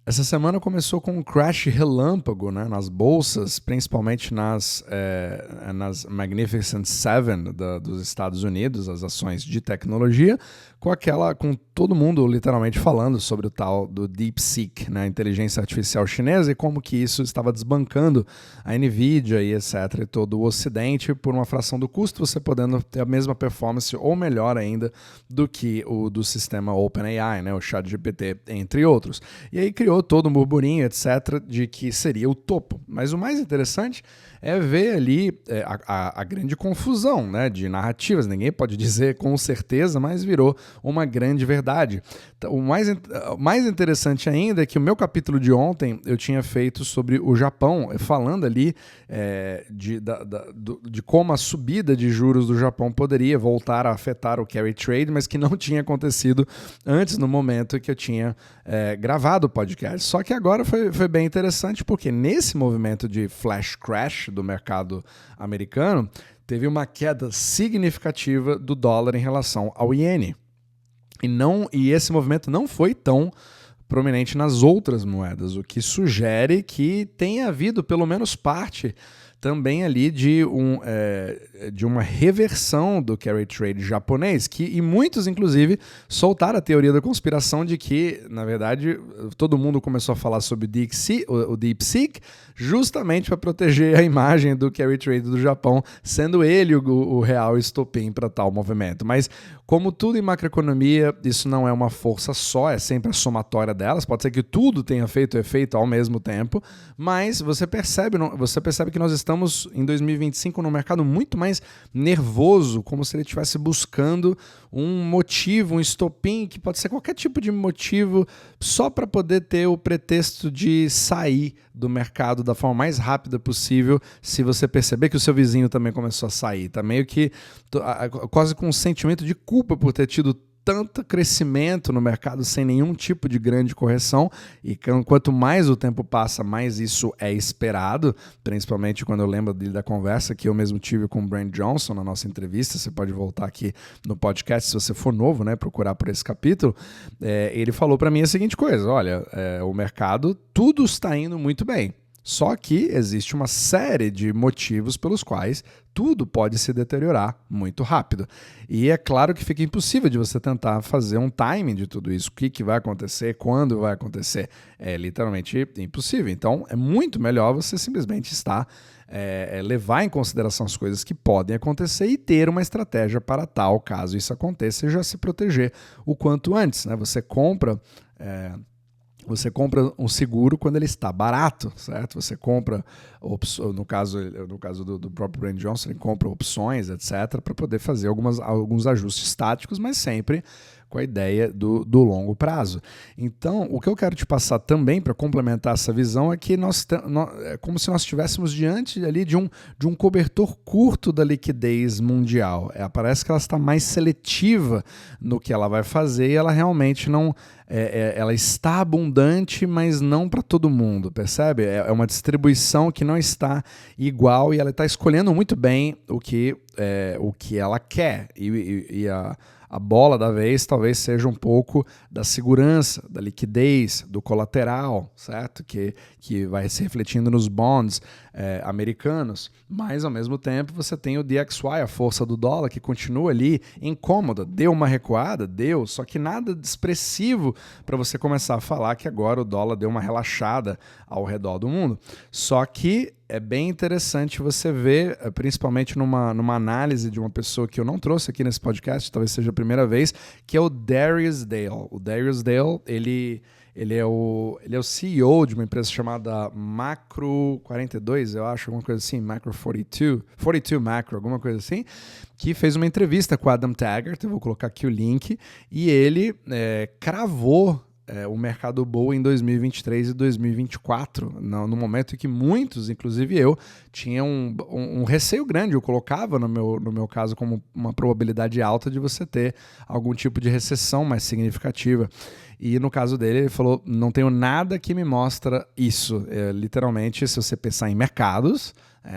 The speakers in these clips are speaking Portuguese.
Essa semana começou com um crash relâmpago, né, nas bolsas, principalmente nas Magnificent Seven dos Estados Unidos, as ações de tecnologia, com todo mundo literalmente falando sobre o tal do DeepSeek, né, a inteligência artificial chinesa, e como que isso estava desbancando a Nvidia e etc, e todo o Ocidente por uma fração do custo, você podendo ter a mesma performance ou melhor ainda do que o do sistema OpenAI, né, o ChatGPT, entre outros. E aí criou todo um burburinho, etc, de que seria o topo. Mas o mais interessante é ver ali a grande confusão, né, de narrativas. Ninguém pode dizer com certeza, mas virou uma grande verdade. O mais interessante ainda é que o meu capítulo de ontem eu tinha feito sobre o Japão, falando ali de como a subida de juros do Japão poderia voltar a afetar o carry trade, mas que não tinha acontecido antes, no momento que eu tinha gravado o podcast. Só que agora foi bem interessante, porque nesse movimento de flash crash do mercado americano, teve uma queda significativa do dólar em relação ao iene. E esse movimento não foi tão prominente nas outras moedas, o que sugere que tenha havido pelo menos parte também ali de uma reversão do carry trade japonês, e muitos, inclusive, soltaram a teoria da conspiração de que, na verdade, todo mundo começou a falar sobre o DeepSeek justamente para proteger a imagem do carry trade do Japão, sendo ele o real estopim para tal movimento. Mas, como tudo em macroeconomia, isso não é uma força só, é sempre a somatória delas. Pode ser que tudo tenha feito efeito ao mesmo tempo, mas você percebe que nós estamos em 2025 num mercado muito mais nervoso, como se ele estivesse buscando um motivo, um estopim, que pode ser qualquer tipo de motivo, só para poder ter o pretexto de sair do mercado da forma mais rápida possível, se você perceber que o seu vizinho também começou a sair. Tá meio que quase com um sentimento de culpa por ter tido tanto crescimento no mercado sem nenhum tipo de grande correção, e quanto mais o tempo passa, mais isso é esperado, principalmente quando eu lembro da conversa que eu mesmo tive com o Brent Johnson na nossa entrevista. Você pode voltar aqui no podcast se você for novo, né, procurar por esse capítulo. Ele falou para mim a seguinte coisa: olha, o mercado, tudo está indo muito bem. Só que existe uma série de motivos pelos quais tudo pode se deteriorar muito rápido. E é claro que fica impossível de você tentar fazer um timing de tudo isso. O que vai acontecer, quando vai acontecer. É literalmente impossível. Então é muito melhor você simplesmente levar em consideração as coisas que podem acontecer e ter uma estratégia para tal, caso isso aconteça, e já se proteger o quanto antes, né? Você compra um seguro quando ele está barato, certo? Você compra, no caso do próprio Brent Johnson, ele compra opções, etc., para poder fazer alguns ajustes táticos, mas sempre com a ideia do longo prazo. Então, o que eu quero te passar também para complementar essa visão é que é como se nós estivéssemos diante ali de um cobertor curto da liquidez mundial. Parece que ela está mais seletiva no que ela vai fazer, e ela realmente não... ela está abundante, mas não para todo mundo, percebe? É uma distribuição que não está igual, e ela está escolhendo muito bem o que ela quer. A bola da vez talvez seja um pouco da segurança, da liquidez, do colateral, certo? Que vai se refletindo nos bonds americanos. Mas, ao mesmo tempo, você tem o DXY, a força do dólar, que continua ali incômoda. Deu uma recuada? Deu, só que nada de expressivo para você começar a falar que agora o dólar deu uma relaxada ao redor do mundo. Só que é bem interessante você ver, principalmente numa análise de uma pessoa que eu não trouxe aqui nesse podcast, talvez seja a primeira vez, que é o Darius Dale. O Darius Dale, ele é o CEO de uma empresa chamada Macro 42, eu acho, alguma coisa assim, Macro 42 Macro, alguma coisa assim, que fez uma entrevista com o Adam Taggart. Eu vou colocar aqui o link, e ele cravou o mercado bull em 2023 e 2024, no momento em que muitos, inclusive eu, tinham um receio grande. Eu colocava, no meu caso, como uma probabilidade alta de você ter algum tipo de recessão mais significativa. E no caso dele, ele falou, não tenho nada que me mostra isso. Literalmente, se você pensar em mercados,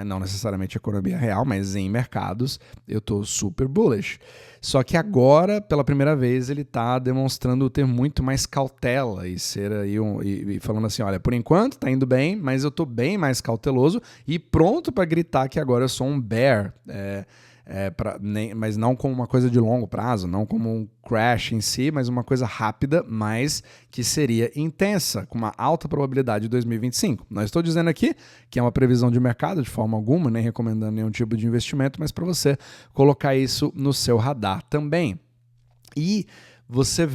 não necessariamente economia real, mas em mercados, eu estou super bullish. Só que agora, pela primeira vez, ele está demonstrando ter muito mais cautela e ser aí e falando assim, olha, por enquanto está indo bem, mas eu estou bem mais cauteloso e pronto para gritar que agora eu sou um bear. Mas não como uma coisa de longo prazo, não como um crash em si, mas uma coisa rápida, mas que seria intensa, com uma alta probabilidade de 2025. Não estou dizendo aqui que é uma previsão de mercado de forma alguma, nem recomendando nenhum tipo de investimento, mas para você colocar isso no seu radar também. E você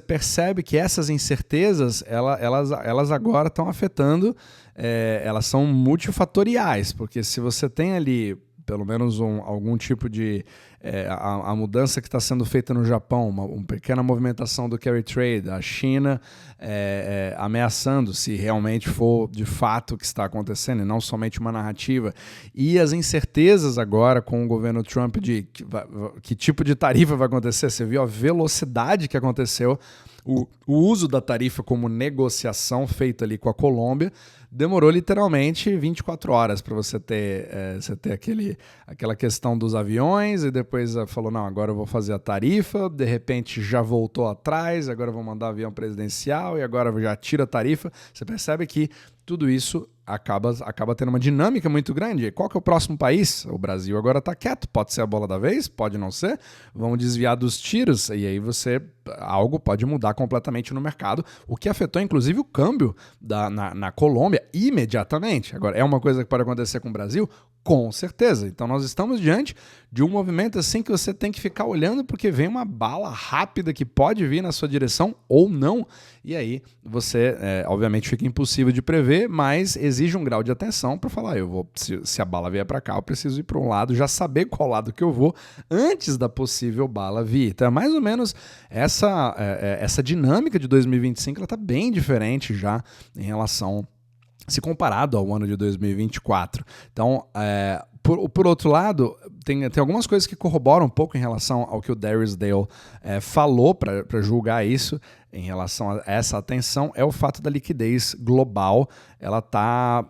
percebe que essas incertezas, elas agora estão afetando, elas são multifatoriais, porque se você tem ali pelo menos algum tipo de... a mudança que está sendo feita no Japão, uma pequena movimentação do carry trade, a China ameaçando, se realmente for de fato o que está acontecendo, e não somente uma narrativa, e as incertezas agora com o governo Trump de que tipo de tarifa vai acontecer. Você viu a velocidade que aconteceu, o uso da tarifa como negociação feita ali com a Colômbia, demorou literalmente 24 horas para você ter aquela questão dos aviões, e depois falou, não, agora eu vou fazer a tarifa, de repente já voltou atrás, agora eu vou mandar avião presidencial, e agora já tira a tarifa. Você percebe que tudo isso acaba tendo uma dinâmica muito grande. Qual que é o próximo país? O Brasil agora está quieto, pode ser a bola da vez, pode não ser, vão desviar dos tiros, e aí algo pode mudar completamente no mercado, o que afetou inclusive o câmbio na Colômbia imediatamente. Agora, é uma coisa que pode acontecer com o Brasil? Com certeza. Então nós estamos diante de um movimento assim que você tem que ficar olhando, porque vem uma bala rápida que pode vir na sua direção ou não, e aí você obviamente fica impossível de prever, mas exige um grau de atenção para falar, se a bala vier para cá, eu preciso ir para um lado, já saber qual lado que eu vou antes da possível bala vir. Então é mais ou menos essa dinâmica de 2025, ela está bem diferente já em relação, se comparado ao ano de 2024. Então, por outro lado, tem algumas coisas que corroboram um pouco em relação ao que o Darius Dale falou para julgar isso, em relação a essa atenção, é o fato da liquidez global. Ela tá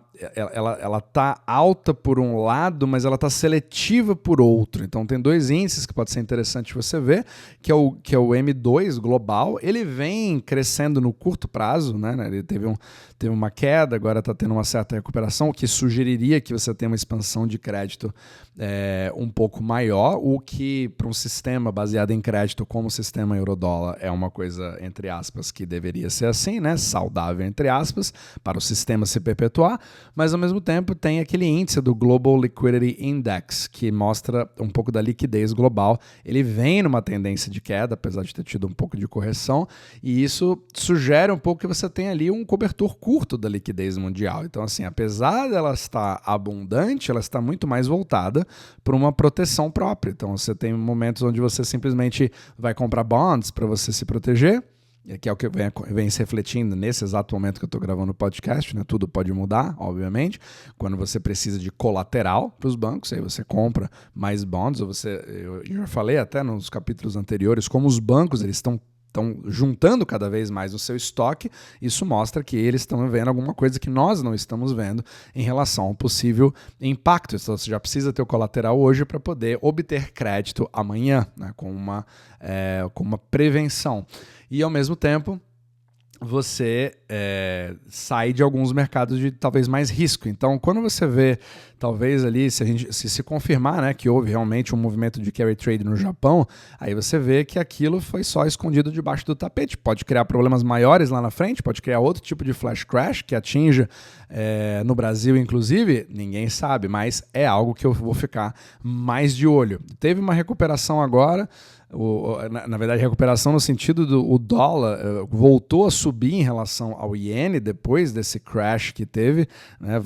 alta por um lado, mas ela está seletiva por outro. Então tem dois índices que pode ser interessante você ver, que é o M2 global. Ele vem crescendo no curto prazo, né? Ele teve uma queda, agora está tendo uma certa recuperação, o que sugeriria que você tenha uma expansão de crédito um pouco maior, o que para um sistema baseado em crédito como o sistema euro-dólar é uma coisa, entre aspas, que deveria ser assim, né? Saudável, entre aspas, para o sistema se perpetuar, mas ao mesmo tempo tem aquele índice do Global Liquidity Index, que mostra um pouco da liquidez global. Ele vem numa tendência de queda, apesar de ter tido um pouco de correção, e isso sugere um pouco que você tem ali um cobertor curto da liquidez mundial. Então, assim, apesar dela estar abundante, ela está muito mais voltada para uma proteção própria. Então, você tem momentos onde você simplesmente vai comprar bonds para você se proteger, que é o que vem se refletindo nesse exato momento que eu estou gravando o podcast, né? Tudo pode mudar, obviamente, quando você precisa de colateral para os bancos, aí você compra mais bonds, eu já falei até nos capítulos anteriores como os bancos eles estão juntando cada vez mais o seu estoque. Isso mostra que eles estão vendo alguma coisa que nós não estamos vendo em relação ao possível impacto. Então você já precisa ter o colateral hoje para poder obter crédito amanhã, né, com uma prevenção. E ao mesmo tempo você sai de alguns mercados de talvez mais risco. Então, quando você vê, talvez ali, se confirmar, né, que houve realmente um movimento de carry trade no Japão, aí você vê que aquilo foi só escondido debaixo do tapete. Pode criar problemas maiores lá na frente, pode criar outro tipo de flash crash que atinja no Brasil, inclusive, ninguém sabe, mas é algo que eu vou ficar mais de olho. Teve uma recuperação agora, na verdade, recuperação no sentido do dólar voltou a subir em relação ao iene depois desse crash que teve, né?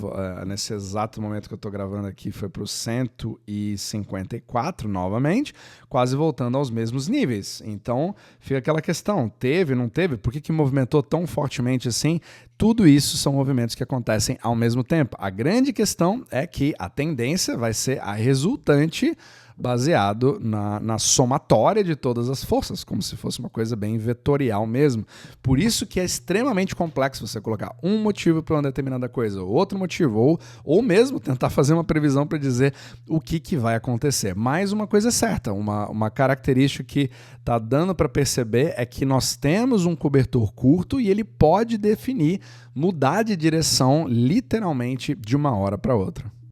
Nesse exato momento que eu estou gravando aqui foi para o 154 novamente, quase voltando aos mesmos níveis. Então fica aquela questão, teve, não teve? Por que movimentou tão fortemente assim? tudo isso são movimentos que acontecem ao mesmo tempo. A grande questão é que a tendência vai ser a resultante baseado na somatória de todas as forças, como se fosse uma coisa bem vetorial mesmo. Por isso que é extremamente complexo você colocar um motivo para uma determinada coisa, outro motivo, ou mesmo tentar fazer uma previsão para dizer o que vai acontecer. Mas uma coisa é certa, uma característica que está dando para perceber é que nós temos um cobertor curto e ele pode definir, mudar de direção literalmente de uma hora para outra.